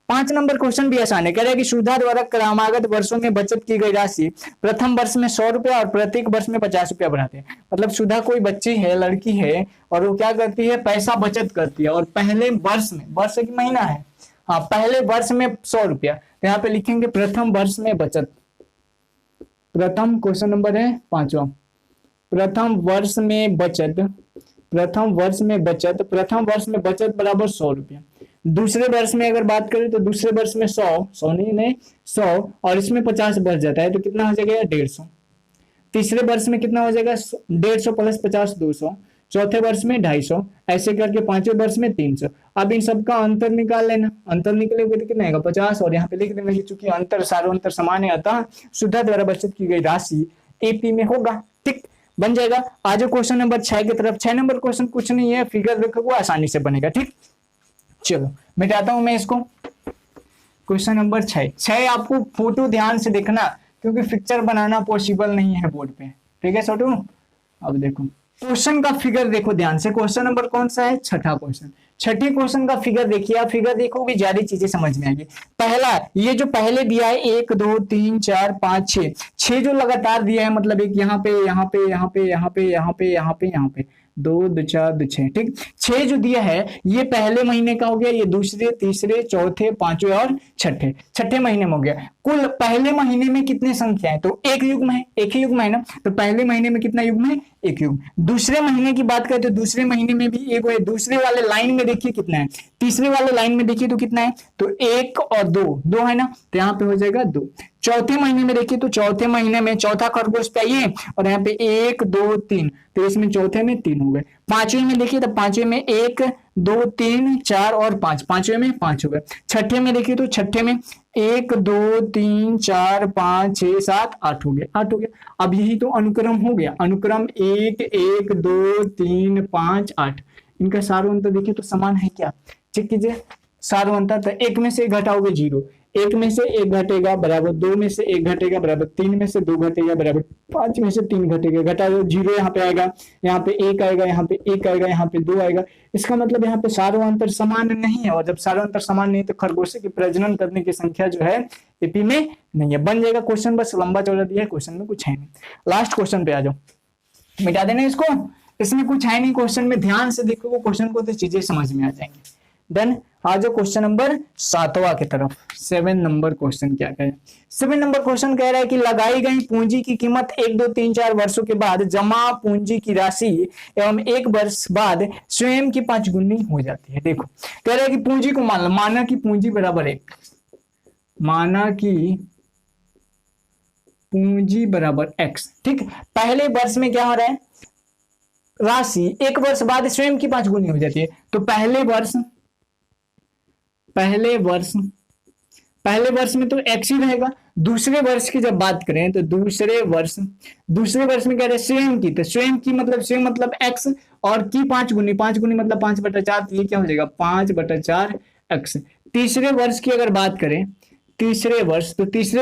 Speaker 1: 5 नंबर क्वेश्चन भी आसान है। कह रहा है कि सुधा द्वारा क्रमागत वर्षों में बचत की गई राशि प्रथम वर्ष में 100 रुपया और प्रत्येक वर्ष में 50 रुपया बढ़ाते हैं। मतलब सुधा कोई बच्ची है, लड़की है, और वो क्या करती है, पैसा बचत करती है, और पहले वर्ष में, वर्ष की महीना है, हाँ, पहले वर्ष में 100 रुपया, तो यहाँ पे लिखेंगे प्रथम वर्ष में बचत। प्रथम क्वेश्चन नंबर है 5वां, प्रथम वर्ष में बचत, प्रथम वर्ष में बचत, प्रथम वर्ष में बचत बराबर 100 रुपया। दूसरे वर्ष में अगर बात करें तो दूसरे वर्ष में 100 नहीं 100, और इसमें 50 बढ़ जाता है तो कितना हो जाएगा 150। तीसरे वर्ष में कितना हो जाएगा 150 प्लस 50 200, चौथे वर्ष में 250, ऐसे करके पांचवें वर्ष में 300। अब इन सबका अंतर निकाल लेना, अंतर निकलेगा तो कितना आएगा 50, और यहाँ पे लिख देना कि चूंकि अंतर सार्वंतर समान है अतः सुधा द्वारा बचत की गई राशि एपी में होगा। ठीक, बन जाएगा। आज क्वेश्चन नंबर 6 की तरफ। 6 नंबर क्वेश्चन कुछ नहीं है, फिगर देखो आसानी से बनेगा। ठीक, चलो मिटाता हूं मैं इसको। क्वेश्चन नंबर 6 आपको फोटो ध्यान से देखना, क्योंकि पिक्चर बनाना पॉसिबल नहीं है बोर्ड पे। ठीक है छोटू, अब देखो क्वेश्चन का फिगर देखो ध्यान से। क्वेश्चन नंबर कौन सा है, छठा क्वेश्चन। छठे क्वेश्चन का फिगर देखिए, आप फिगर देखोगे ज्यादा चीजें समझ में आएगी। पहला, ये जो पहले दिया है 1 2 3 4 5 6 जो लगातार दिया है, मतलब एक यहाँ पे यहाँ पे यहाँ पे यहाँ पे यहाँ पे यहाँ पे यहाँ पे 2 2 4 2 6। ठीक, 6 जो दिया है ये पहले महीने का हो गया, ये दूसरे तीसरे चौथे पांचवें और छठे महीने में हो गया। कुल पहले महीने में कितने संख्या है, तो एक युग्म है, एक ही युग्म है ना, तो पहले महीने में कितना युग्म है, एक युग्म। दूसरे महीने की बात करें तो दूसरे महीने में भी एक है। दूसरे वाले लाइन में देखिए कितना है, तीसरे वाले लाइन में देखिए तो कितना है, तो 1 और 2 है ना, तो यहाँ पे हो जाएगा 2। चौथे महीने में देखिए तो चौथे महीने में चौथा खरगोश चाहिए, और यहाँ पे 1 2 3, तो इसमें चौथे में 3 हो गए। पांचवें में देखिए तो पांचवें में 1 2 3 4 और 5, पांचवें में 5 हो गए। छठे में देखिए तो छठे में 1 2 3 4 5 6 7 8 हो गया, 8 हो गया। अब यही तो अनुक्रम हो गया, अनुक्रम 1 1 2 3 5 8। इनका सार्वंतर देखिए तो समान है क्या, चेक कीजिए। सार्वंतर तो 1 में से घटाओगे 0, 1 में से 1 घटेगा बराबर 2 में से 1 घटेगा बराबर 3 में से 2 घटेगा बराबर 5 में से 3 घटेगा। घटा दो 0 यहाँ पे आएगा, यहाँ पे 1 आएगा, यहाँ पे 1 आएगा, यहाँ पे 2 आएगा। इसका मतलब यहाँ पे सार्वंतर समान नहीं है, और जब सार्वंतर समान नहीं तो खरगोश की प्रजनन करने की संख्या जो है एपी में नहीं है। बन जाएगा क्वेश्चन, बस लंबा चौड़ा दिया है, क्वेश्चन में कुछ है नहीं। लास्ट क्वेश्चन पे आ जाओ, मिटा देना इसको, इसमें कुछ है नहीं। क्वेश्चन में ध्यान से देखो वो क्वेश्चन को तो चीजें समझ में आ जाएंगी। देन आ जाओ क्वेश्चन नंबर 7वां की तरफ। 7 नंबर क्वेश्चन क्या कह रहा है, 7 नंबर क्वेश्चन कह रहा है कि लगाई गई पूंजी की कीमत 1 2 3 4 वर्षों के बाद जमा पूंजी की राशि एवं 1 वर्ष बाद स्वयं की 5 गुनी हो जाती है। देखो कह रहा है कि पूंजी को माना कि पूंजी बराबर 1, माना कि पूंजी बराबर x। ठीक, पहले वर्ष में क्या हो रहा है, राशि 1 वर्ष बाद स्वयं की 5 गुनी हो जाती है। तो पहले वर्ष में तो x ही रहेगा। दूसरे वर्ष की जब बात करें तो दूसरे वर्ष में कह रहे हैं स्वयं की, तो स्वयं की मतलब स्वयं मतलब x, और की 5 गुनी मतलब 5/4, तो ये क्या हो जाएगा 5/4 x। तीसरे वर्ष की अगर बात करें, तीसरे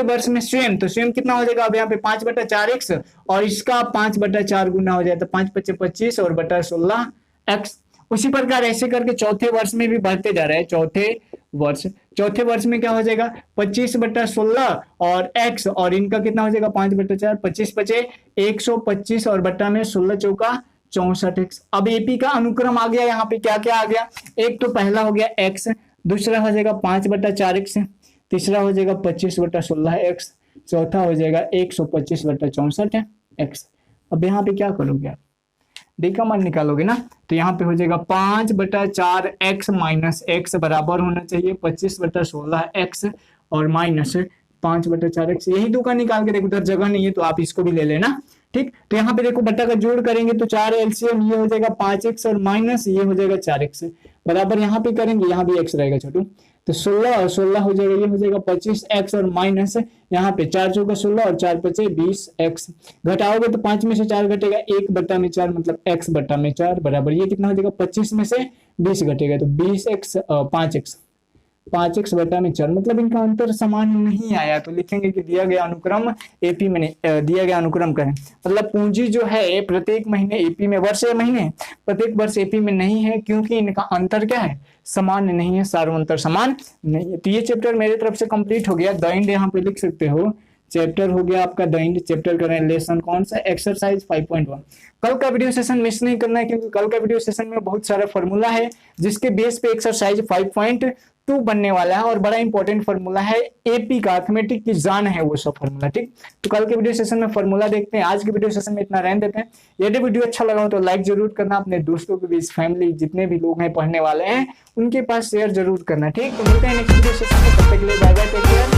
Speaker 1: वर्ष में स्वयं, तो स्वयं कितना हो जाएगा, अब यहाँ पे 5/4 x, और इसका 5/4 गुना हो जाए तो 5 × 5 = 25 और बटा 16 x। उसी प्रकार ऐसे करके चौथे वर्ष में भी बढ़ते जा रहा है। चौथे वर्ष में क्या हो जाएगा 25/16 और x, और इनका कितना हो जाएगा 5/4, 25 बचे 125 और बट्टा में 16 चौका 64 x। अब एपी का अनुक्रम आ गया, यहाँ पे क्या क्या आ गया, एक तो पहला हो गया x, दूसरा हो जाएगा 5/4 x, तीसरा हो जाएगा 25/16 x, चौथा हो जाएगा 125/64 x। अब यहाँ पे क्या करोगे आप, डी का मान निकालोगे ना, तो यहाँ पे हो जाएगा 5/4 x माइनस x बराबर होना चाहिए 25/16 x और माइनस 5/4x, यही 2 का निकाल के देखो, उधर जगह नहीं है तो आप इसको भी ले लेना। ठीक, तो यहाँ पे देखो बट्टा का जोड़ करेंगे तो 4 एलसीएम ये हो जाएगा 5x और माइनस ये हो जाएगा 4x, बराबर यहाँ पे करेंगे, यहाँ भी x रहेगा छोटू, तो 16 और 16 हो जाएगा, ये हो जाएगा 25x और माइनस यहाँ पे 4 चौका 16 और 4 पचे 20x, घटाओगे तो 5 में से 4 घटेगा, 1/4 मतलब x/4 बराबर ये कितना हो जाएगा, 25 में से 20 घटेगा तो 20x 5x/4, मतलब इनका अंतर समान नहीं आया तो लिखेंगे कि दिया गया अनुक्रम एपी में दिया गया अनुक्रम करें, मतलब पूंजी जो है प्रत्येक महीने एपी में, वर्ष या महीने, प्रत्येक वर्ष एपी में नहीं है क्योंकि इनका अंतर क्या है, समान नहीं है, सार्वंतर समान नहीं है। तो ये चैप्टर मेरे तरफ से कंप्लीट हो गया। द एंड यहाँ पे लिख सकते हो, चैप्टर हो गया आपका द एंड। चैप्टर करें लेसन कौन सा, एक्सरसाइज 5.1। कल का वीडियो सेशन मिस नहीं करना है क्योंकि कल का वीडियो सेशन में बहुत सारा फॉर्मूला है जिसके बेस पे एक्सरसाइज 5.2 बनने वाला है और बड़ा इंपॉर्टेंट फॉर्मूला है, एपी का अर्थमेटिक की जान है वो सब फॉर्मूला। ठीक, तो कल के वीडियो सेशन में फॉर्मूला देखते हैं, आज के वीडियो सेशन में इतना रहने देते हैं। यदि वीडियो अच्छा लगा हो तो लाइक जरूर करना, अपने दोस्तों के बीच, फैमिली जितने भी लोग हैं पढ़ने वाले हैं उनके पास शेयर जरूर करना। ठीक, तो मिलते हैं नेक्स्ट वीडियो सेशन में, तब तक के लिए बाय बाय, टेक केयर।